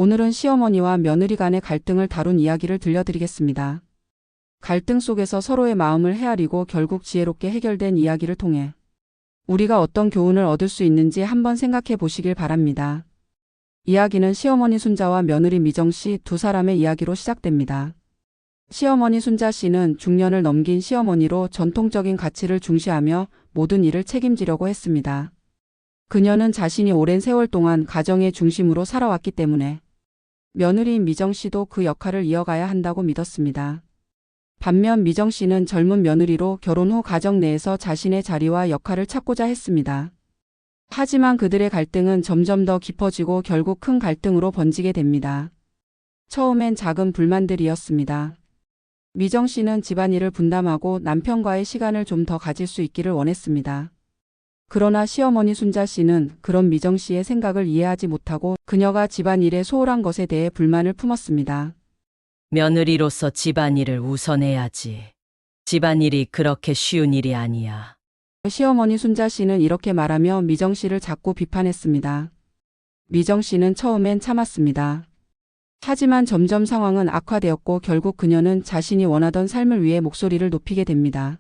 오늘은 시어머니와 며느리 간의 갈등을 다룬 이야기를 들려드리겠습니다. 갈등 속에서 서로의 마음을 헤아리고 결국 지혜롭게 해결된 이야기를 통해 우리가 어떤 교훈을 얻을 수 있는지 한번 생각해 보시길 바랍니다. 이야기는 시어머니 순자와 며느리 미정 씨 두 사람의 이야기로 시작됩니다. 시어머니 순자 씨는 중년을 넘긴 시어머니로 전통적인 가치를 중시하며 모든 일을 책임지려고 했습니다. 그녀는 자신이 오랜 세월 동안 가정의 중심으로 살아왔기 때문에 며느리인 미정 씨도 그 역할을 이어가야 한다고 믿었습니다. 반면 미정 씨는 젊은 며느리로 결혼 후 가정 내에서 자신의 자리와 역할을 찾고자 했습니다. 하지만 그들의 갈등은 점점 더 깊어지고 결국 큰 갈등으로 번지게 됩니다. 처음엔 작은 불만들이었습니다. 미정 씨는 집안일을 분담하고 남편과의 시간을 좀 더 가질 수 있기를 원했습니다. 그러나 시어머니 순자 씨는 그런 미정 씨의 생각을 이해하지 못하고 그녀가 집안일에 소홀한 것에 대해 불만을 품었습니다. 며느리로서 집안일을 우선해야지. 집안일이 그렇게 쉬운 일이 아니야. 시어머니 순자 씨는 이렇게 말하며 미정 씨를 자꾸 비판했습니다. 미정 씨는 처음엔 참았습니다. 하지만 점점 상황은 악화되었고 결국 그녀는 자신이 원하던 삶을 위해 목소리를 높이게 됩니다.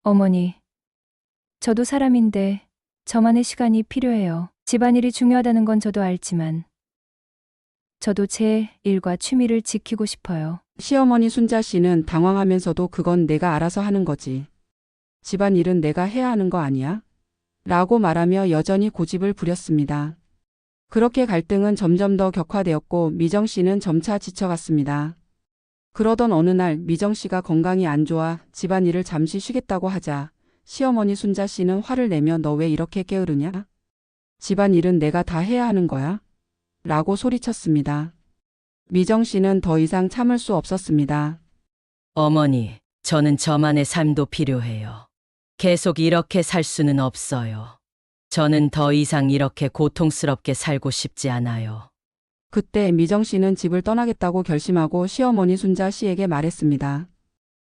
어머니, 저도 사람인데 저만의 시간이 필요해요. 집안일이 중요하다는 건 저도 알지만 저도 제 일과 취미를 지키고 싶어요. 시어머니 순자 씨는 당황하면서도 그건 내가 알아서 하는 거지. 집안일은 내가 해야 하는 거 아니야? 라고 말하며 여전히 고집을 부렸습니다. 그렇게 갈등은 점점 더 격화되었고 미정 씨는 점차 지쳐갔습니다. 그러던 어느 날 미정 씨가 건강이 안 좋아 집안일을 잠시 쉬겠다고 하자 시어머니 순자 씨는 화를 내며 너 왜 이렇게 게으르냐? 집안일은 내가 다 해야 하는 거야? 라고 소리쳤습니다. 미정 씨는 더 이상 참을 수 없었습니다. 어머니, 저는 저만의 삶도 필요해요. 계속 이렇게 살 수는 없어요. 저는 더 이상 이렇게 고통스럽게 살고 싶지 않아요. 그때 미정 씨는 집을 떠나겠다고 결심하고 시어머니 순자 씨에게 말했습니다.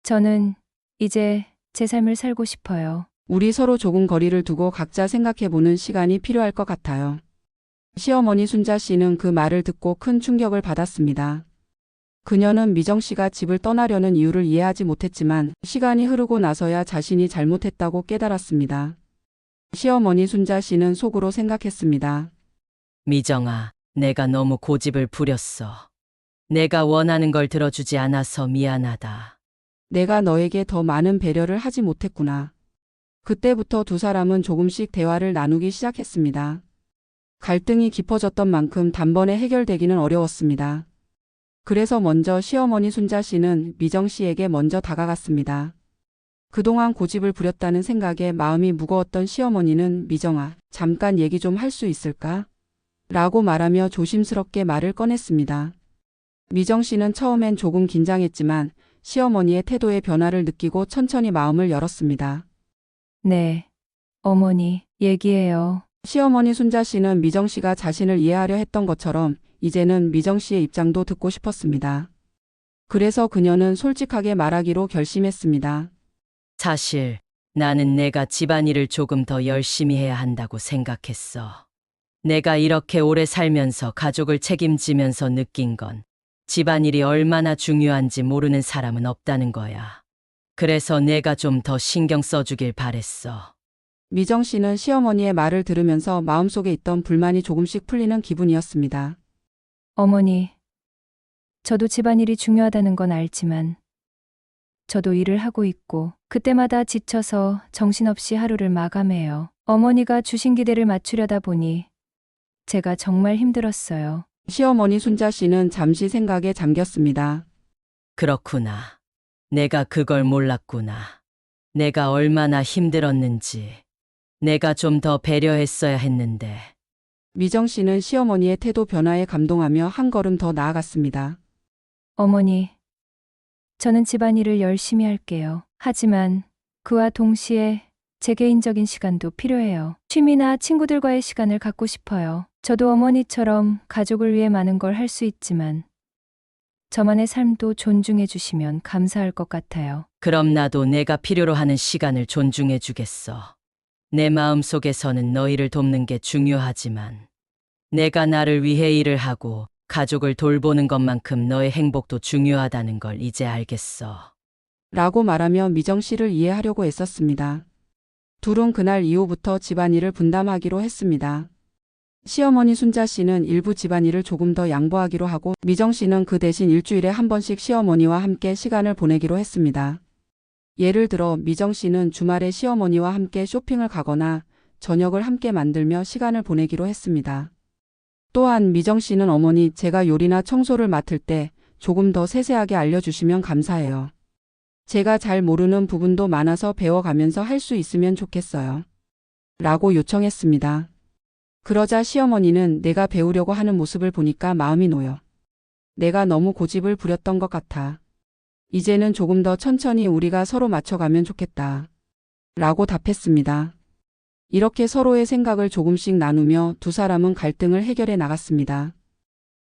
저는 이제 제 삶을 살고 싶어요. 우리 서로 조금 거리를 두고 각자 생각해보는 시간이 필요할 것 같아요. 시어머니 순자 씨는 그 말을 듣고 큰 충격을 받았습니다. 그녀는 미정 씨가 집을 떠나려는 이유를 이해하지 못했지만 시간이 흐르고 나서야 자신이 잘못했다고 깨달았습니다. 시어머니 순자 씨는 속으로 생각했습니다. 미정아, 내가 너무 고집을 부렸어. 내가 원하는 걸 들어주지 않아서 미안하다. 내가 너에게 더 많은 배려를 하지 못했구나. 그때부터 두 사람은 조금씩 대화를 나누기 시작했습니다. 갈등이 깊어졌던 만큼 단번에 해결되기는 어려웠습니다. 그래서 먼저 시어머니 순자 씨는 미정 씨에게 먼저 다가갔습니다. 그동안 고집을 부렸다는 생각에 마음이 무거웠던 시어머니는 미정아, 잠깐 얘기 좀 할 수 있을까? 라고 말하며 조심스럽게 말을 꺼냈습니다. 미정 씨는 처음엔 조금 긴장했지만 시어머니의 태도의 변화를 느끼고 천천히 마음을 열었습니다. 네, 어머니, 얘기해요. 시어머니 순자 씨는 미정 씨가 자신을 이해하려 했던 것처럼 이제는 미정 씨의 입장도 듣고 싶었습니다. 그래서 그녀는 솔직하게 말하기로 결심했습니다. 사실 나는 내가 집안일을 조금 더 열심히 해야 한다고 생각했어. 내가 이렇게 오래 살면서 가족을 책임지면서 느낀 건 집안일이 얼마나 중요한지 모르는 사람은 없다는 거야. 그래서 내가 좀 더 신경 써주길 바랬어. 미정 씨는 시어머니의 말을 들으면서 마음속에 있던 불만이 조금씩 풀리는 기분이었습니다. 어머니, 저도 집안일이 중요하다는 건 알지만 저도 일을 하고 있고 그때마다 지쳐서 정신없이 하루를 마감해요. 어머니가 주신 기대를 맞추려다 보니 제가 정말 힘들었어요. 시어머니 순자 씨는 잠시 생각에 잠겼습니다. 그렇구나. 내가 그걸 몰랐구나. 내가 얼마나 힘들었는지. 내가 좀 더 배려했어야 했는데. 미정 씨는 시어머니의 태도 변화에 감동하며 한 걸음 더 나아갔습니다. 어머니, 저는 집안일을 열심히 할게요. 하지만 그와 동시에 제 개인적인 시간도 필요해요. 취미나 친구들과의 시간을 갖고 싶어요. 저도 어머니처럼 가족을 위해 많은 걸 할 수 있지만 저만의 삶도 존중해 주시면 감사할 것 같아요. 그럼 나도 내가 필요로 하는 시간을 존중해 주겠어. 내 마음속에서는 너희를 돕는 게 중요하지만 내가 나를 위해 일을 하고 가족을 돌보는 것만큼 너의 행복도 중요하다는 걸 이제 알겠어. 라고 말하며 미정 씨를 이해하려고 애썼습니다. 둘은 그날 이후부터 집안일을 분담하기로 했습니다. 시어머니 순자 씨는 일부 집안일을 조금 더 양보하기로 하고 미정 씨는 그 대신 일주일에 한 번씩 시어머니와 함께 시간을 보내기로 했습니다. 예를 들어 미정 씨는 주말에 시어머니와 함께 쇼핑을 가거나 저녁을 함께 만들며 시간을 보내기로 했습니다. 또한 미정 씨는 어머니 제가 요리나 청소를 맡을 때 조금 더 세세하게 알려주시면 감사해요. 제가 잘 모르는 부분도 많아서 배워가면서 할 수 있으면 좋겠어요. 라고 요청했습니다. 그러자 시어머니는 내가 배우려고 하는 모습을 보니까 마음이 놓여. 내가 너무 고집을 부렸던 것 같아. 이제는 조금 더 천천히 우리가 서로 맞춰가면 좋겠다. 라고 답했습니다. 이렇게 서로의 생각을 조금씩 나누며 두 사람은 갈등을 해결해 나갔습니다.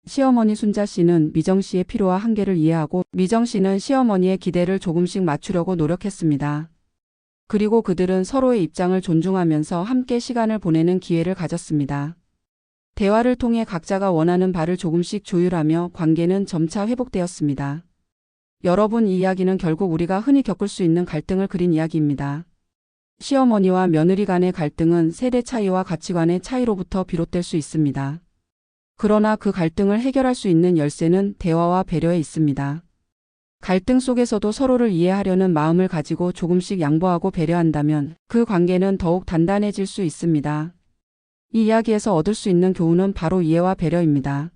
시어머니 순자 씨는 미정 씨의 필요와 한계를 이해하고 미정 씨는 시어머니의 기대를 조금씩 맞추려고 노력했습니다. 그리고 그들은 서로의 입장을 존중하면서 함께 시간을 보내는 기회를 가졌습니다. 대화를 통해 각자가 원하는 바를 조금씩 조율하며 관계는 점차 회복되었습니다. 여러분, 이 이야기는 결국 우리가 흔히 겪을 수 있는 갈등을 그린 이야기입니다. 시어머니와 며느리 간의 갈등은 세대 차이와 가치관의 차이로부터 비롯될 수 있습니다. 그러나 그 갈등을 해결할 수 있는 열쇠는 대화와 배려에 있습니다. 갈등 속에서도 서로를 이해하려는 마음을 가지고 조금씩 양보하고 배려한다면 그 관계는 더욱 단단해질 수 있습니다. 이 이야기에서 얻을 수 있는 교훈은 바로 이해와 배려입니다.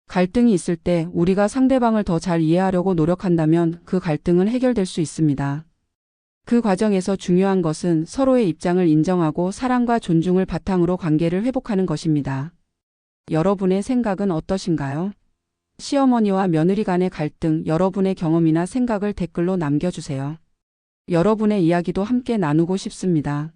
갈등이 있을 때 우리가 상대방을 더 잘 이해하려고 노력한다면 그 갈등은 해결될 수 있습니다. 그 과정에서 중요한 것은 서로의 입장을 인정하고 사랑과 존중을 바탕으로 관계를 회복하는 것입니다. 여러분의 생각은 어떠신가요? 시어머니와 며느리 간의 갈등, 여러분의 경험이나 생각을 댓글로 남겨주세요. 여러분의 이야기도 함께 나누고 싶습니다.